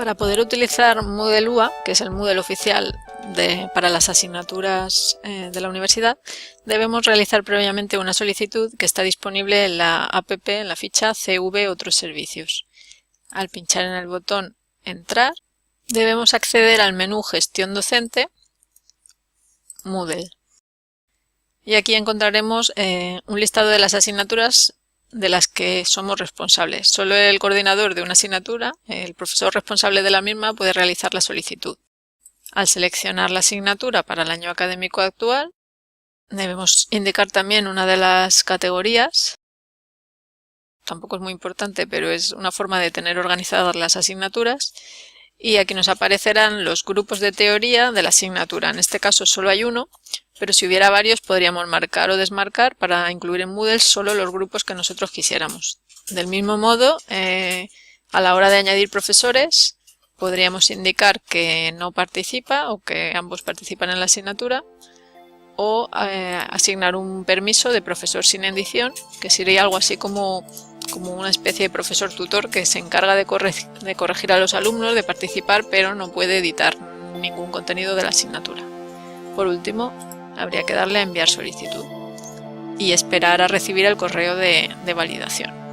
Para poder utilizar Moodle UA, que es el Moodle oficial para las asignaturas de la universidad, debemos realizar previamente una solicitud que está disponible en la app, en la ficha CV Otros Servicios. Al pinchar en el botón Entrar, debemos acceder al menú Gestión Docente, Moodle. Y aquí encontraremos un listado de las asignaturas de las que somos responsables. Solo el coordinador de una asignatura, el profesor responsable de la misma, puede realizar la solicitud. Al seleccionar la asignatura para el año académico actual, debemos indicar también una de las categorías. Tampoco es muy importante, pero es una forma de tener organizadas las asignaturas. Y aquí nos aparecerán los grupos de teoría de la asignatura. En este caso solo hay uno, pero si hubiera varios podríamos marcar o desmarcar para incluir en Moodle solo los grupos que nosotros quisiéramos. Del mismo modo, a la hora de añadir profesores, podríamos indicar que no participa o que ambos participan en la asignatura, o asignar un permiso de profesor sin edición, que sería algo así como una especie de profesor tutor que se encarga de corregir a los alumnos, de participar, pero no puede editar ningún contenido de la asignatura. Por último, habría que darle a enviar solicitud y esperar a recibir el correo de validación.